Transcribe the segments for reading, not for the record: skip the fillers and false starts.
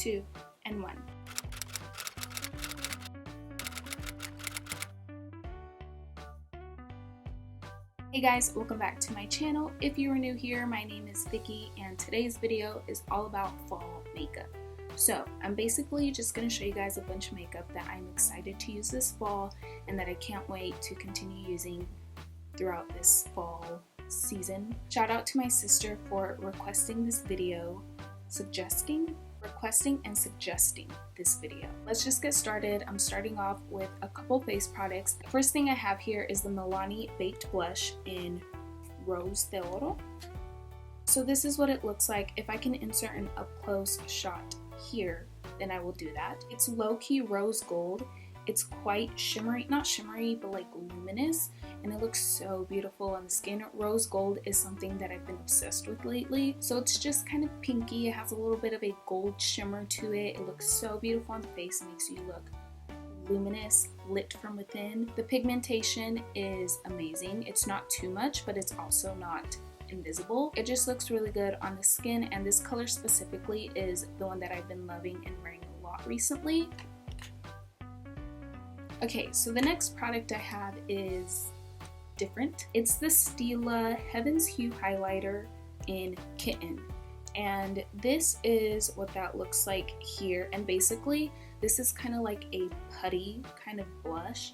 2, and 1. Hey guys, welcome back to my channel. If you are new here, my name is Vicky and today's video is all about fall makeup. So I'm basically just going to show you guys a bunch of makeup that I'm excited to use this fall and that I can't wait to continue using throughout this fall season. Shout out to my sister for requesting this video, requesting and suggesting this video. Let's just get started. I'm starting off with a couple face products. The first thing I have here is the Milani Baked Blush in Rose de Oro. So this is what it looks like. If I can insert an up-close shot here, then I will do that. It's low-key rose gold. It's quite shimmery, not shimmery, but like luminous, and it looks so beautiful on the skin. Rose gold is something that I've been obsessed with lately. So it's just kind of pinky. It has a little bit of a gold shimmer to it. It looks so beautiful on the face. It makes you look luminous, lit from within. The pigmentation is amazing. It's not too much, but it's also not invisible. It just looks really good on the skin, and this color specifically is the one that I've been loving and wearing a lot recently. Okay, so the next product I have is different. It's the Stila Heaven's Hue highlighter in Kitten, and this is what that looks like here. And basically this is kind of like a putty kind of blush.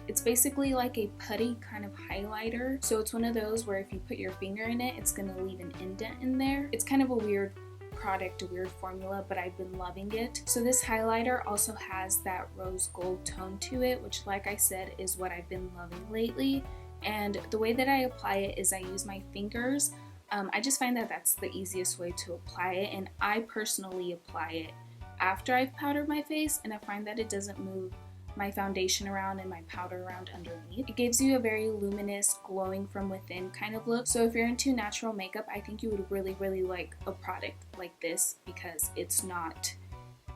It's basically like a putty kind of highlighter, so it's one of those where if you put your finger in it, it's gonna leave an indent in there. It's kind of a weird product, a weird formula, but I've been loving it. So this highlighter also has that rose gold tone to it, which, like I said, is what I've been loving lately. And the way that I apply it is I use my fingers. I just find that that's the easiest way to apply it, and I personally apply it after I've powdered my face, and I find that it doesn't move my foundation around and my powder around underneath. It gives you a very luminous, glowing from within kind of look. So if you're into natural makeup, I think you would really like a product like this because it's not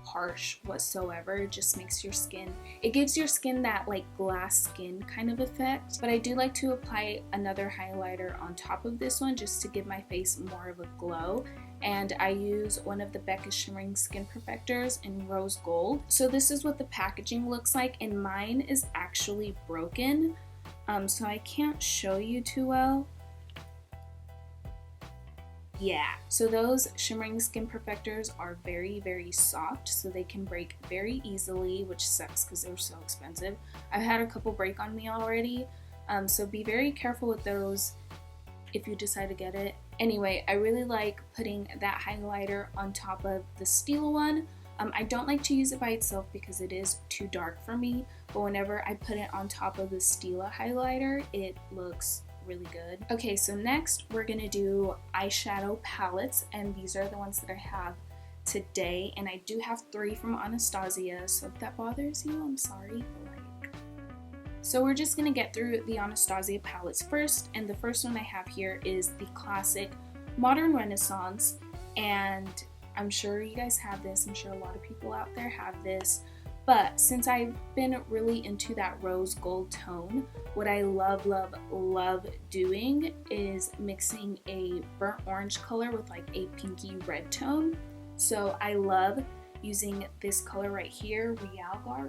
harsh whatsoever. It just makes your skin, it gives your skin that like glass skin kind of effect. But I do like to apply another highlighter on top of this one just to give my face more of a glow, and I use one of the Becca Shimmering Skin Perfectors in rose gold. So this is what the packaging looks like, and mine is actually broken, so I can't show you too well. Yeah, so those Shimmering Skin Perfectors are very soft, so they can break very easily, which sucks because they're so expensive. I've had a couple break on me already, so be very careful with those if you decide to get it. Anyway, I really like putting that highlighter on top of the Stila one. I don't like to use it by itself because it is too dark for me, but whenever I put it on top of the Stila highlighter, it looks really good. Okay, so next we're gonna do eyeshadow palettes, and these are the ones that I have today, and I do have 3 from Anastasia, so if that bothers you, I'm sorry. So we're just gonna get through the Anastasia palettes first, and the first one I have here is the classic Modern Renaissance, and I'm sure you guys have this. I'm sure a lot of people out there have this. But since I've been really into that rose gold tone, what I love doing is mixing a burnt orange color with like a pinky red tone. So I love using this color right here, Realgar?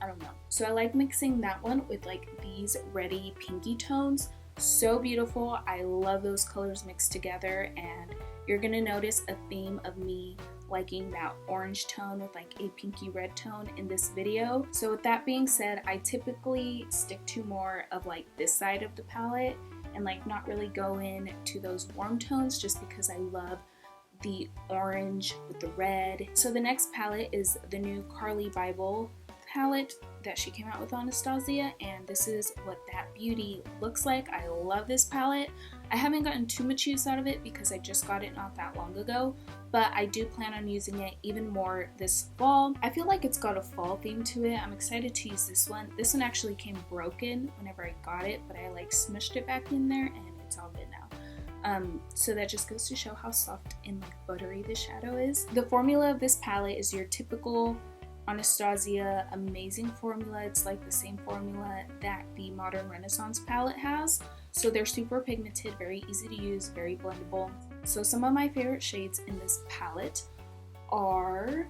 I don't know. So I like mixing that one with like these reddy pinky tones. So beautiful. I love those colors mixed together, and you're gonna notice a theme of me liking that orange tone with like a pinky red tone in this video. So with that being said, I typically stick to more of like this side of the palette and like not really go in to those warm tones just because I love the orange with the red. So the next palette is the new Carli Bybel palette that she came out with Anastasia, and this is what that beauty looks like. I love this palette. I haven't gotten too much use out of it because I just got it not that long ago, but I do plan on using it even more this fall. I feel like it's got a fall theme to it. I'm excited to use this one. This one actually came broken whenever I got it, but I like smushed it back in there and it's all good now. So that just goes to show how soft and like buttery the shadow is. The formula of this palette is your typical Anastasia amazing formula. It's like the same formula that the Modern Renaissance palette has. So they're super pigmented, very easy to use, very blendable. So some of my favorite shades in this palette are,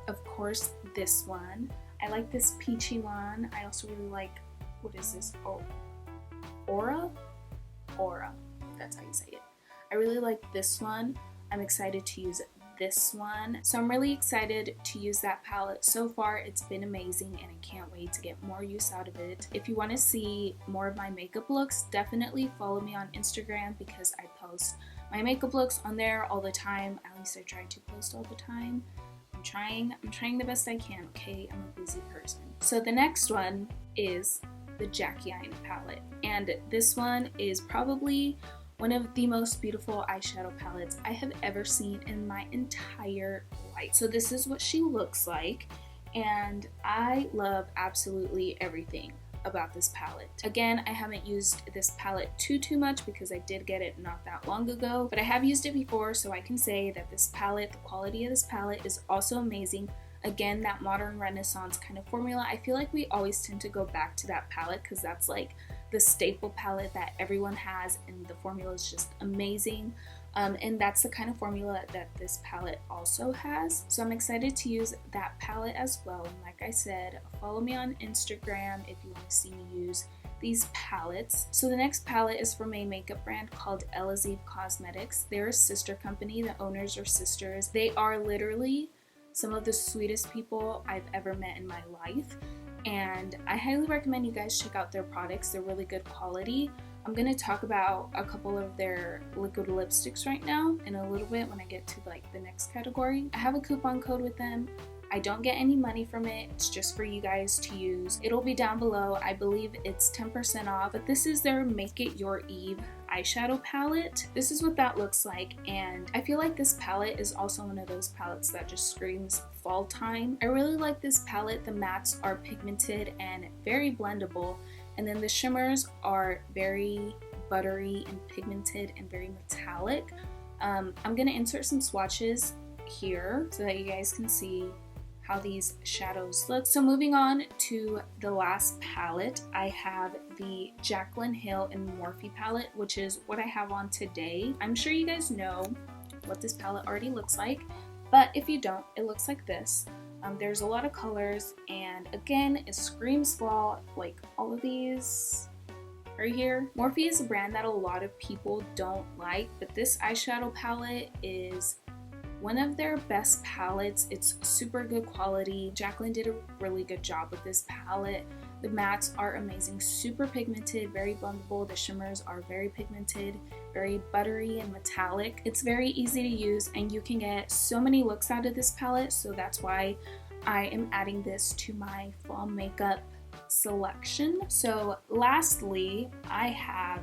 of course, this one. I like this peachy one. I also really like, what is this? Oh, Aura? Aura. That's how you say it. I really like this one. I'm excited to use this one. So I'm really excited to use that palette. So far it's been amazing and I can't wait to get more use out of it. If you want to see more of my makeup looks, definitely follow me on Instagram because I post my makeup looks on there all the time. At least I try to post all the time. I'm trying the best I can, okay? I'm a busy person. So the next one is the Jaclyn palette, and this one is probably one of the most beautiful eyeshadow palettes I have ever seen in my entire life. So this is what she looks like, and I love absolutely everything about this palette. Again, I haven't used this palette too much because I did get it not that long ago, but I have used it before, so I can say that this palette, the quality of this palette is also amazing. Again, that modern renaissance kind of formula. I feel like we always tend to go back to that palette because that's like the staple palette that everyone has, and the formula is just amazing. And that's the kind of formula that this palette also has. So I'm excited to use that palette as well. And like I said, follow me on Instagram if you want to see me use these palettes. So the next palette is from a makeup brand called Oliva Cosmetics. They're a sister company. The owners are sisters. They are literally some of the sweetest people I've ever met in my life, and I highly recommend you guys check out their products. They're really good quality. I'm going to talk about a couple of their liquid lipsticks right now in a little bit when I get to like the next category. I have a coupon code with them. I don't get any money from it. It's just for you guys to use. It'll be down below. I believe it's 10% off, but this is their Make It Your Eve eyeshadow palette. This is what that looks like, and I feel like this palette is also one of those palettes that just screams fall time. I really like this palette. The mattes are pigmented and very blendable, and then the shimmers are very buttery and pigmented and very metallic. I'm gonna insert some swatches here so that you guys can see how these shadows look. So moving on to the last palette, I have the Jaclyn Hill and Morphe palette, which is what I have on today. I'm sure you guys know what this palette already looks like, but if you don't, it looks like this. There's a lot of colors, and again, it screams fall, like all of these right here. Morphe is a brand that a lot of people don't like, but this eyeshadow palette is one of their best palettes. It's super good quality. Jaclyn did a really good job with this palette. The mattes are amazing, super pigmented, very blendable. The shimmers are very pigmented, very buttery and metallic. It's very easy to use, and you can get so many looks out of this palette, so that's why I am adding this to my fall makeup selection. So lastly, I have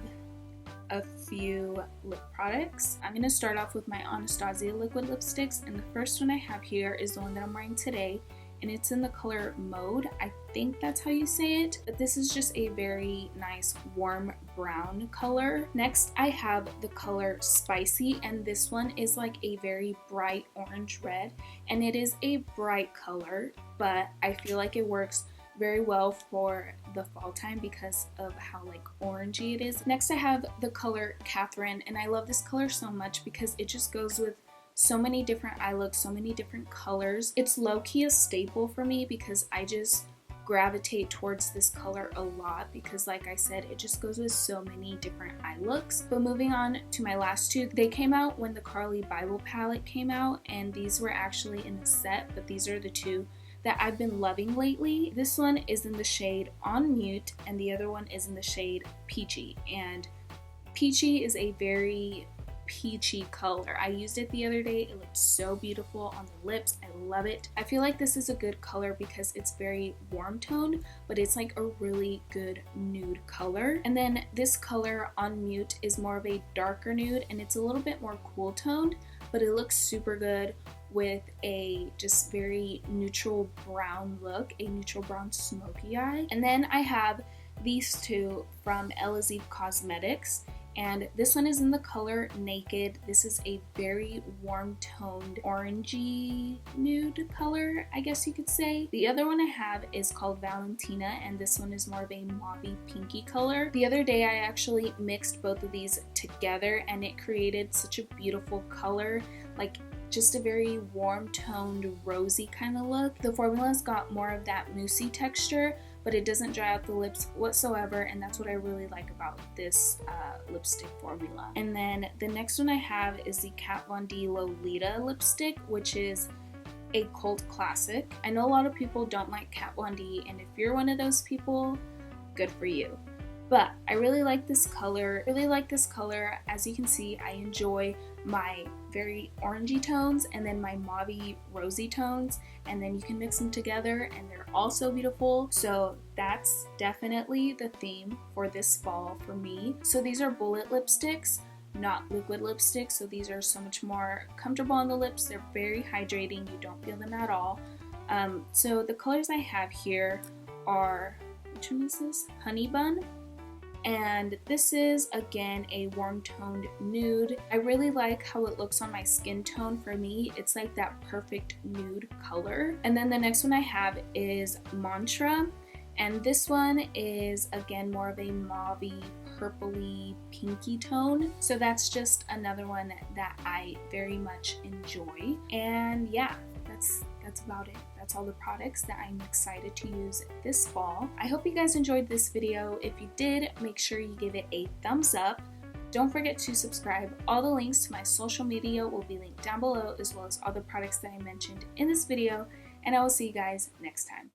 a few lip products. I'm going to start off with my Anastasia liquid lipsticks, and the first one I have here is the one that I'm wearing today, and it's in the color Maude. I think that's how you say it, but this is just a very nice warm brown color. Next, I have the color Spicy, and this one is like a very bright orange red, and it is a bright color, but I feel like it works very well for the fall time because of how like orangey it is. Next, I have the color Kathryn, and I love this color so much because it just goes with so many different eye looks, so many different colors. It's low-key a staple for me because I just gravitate towards this color a lot because, like I said, it just goes with so many different eye looks. But moving on to my last two, they came out when the Carli Bybel palette came out, and these were actually in the set, but these are the two that I've been loving lately. This one is in the shade On Mute, and the other one is in the shade Peachy, and Peachy is a very peachy color. I used it the other day. It looked so beautiful on the lips. I love it. I feel like this is a good color because it's very warm toned, but it's like a really good nude color. And then this color On Mute is more of a darker nude, and it's a little bit more cool toned, but it looks super good with a just very neutral brown look, a neutral brown smoky eye. And then I have these two from Oliva Cosmetics, and this one is in the color Naked. This is a very warm toned orangey nude color, I guess you could say. The other one I have is called Valentina, and this one is more of a mauve pinky color. The other day I actually mixed both of these together and it created such a beautiful color, like just a very warm toned rosy kind of look. The formula's got more of that moussey texture, but it doesn't dry out the lips whatsoever, and that's what I really like about this lipstick formula. And then the next one I have is the Kat Von D Lolita lipstick, which is a cult classic. I know a lot of people don't like Kat Von D, and if you're one of those people, good for you. But I really like this color. As you can see, I enjoy my very orangey tones and then my mauve rosy tones, and then you can mix them together and they're all so beautiful. So that's definitely the theme for this fall for me. So these are bullet lipsticks, not liquid lipsticks, so these are so much more comfortable on the lips. They're very hydrating, you don't feel them at all. So the colors I have here are, which one is this? Honeybun. And this is again a warm toned nude. I really like how it looks on my skin tone. For me, it's like that perfect nude color. And then the next one I have is Mantra, and this one is again more of a mauve purpley pinky tone. So that's just another one that I very much enjoy. And yeah, that's about it. That's all the products that I'm excited to use this fall. I hope you guys enjoyed this video. If you did, make sure you give it a thumbs up. Don't forget to subscribe. All the links to my social media will be linked down below, as well as all the products that I mentioned in this video, and I will see you guys next time.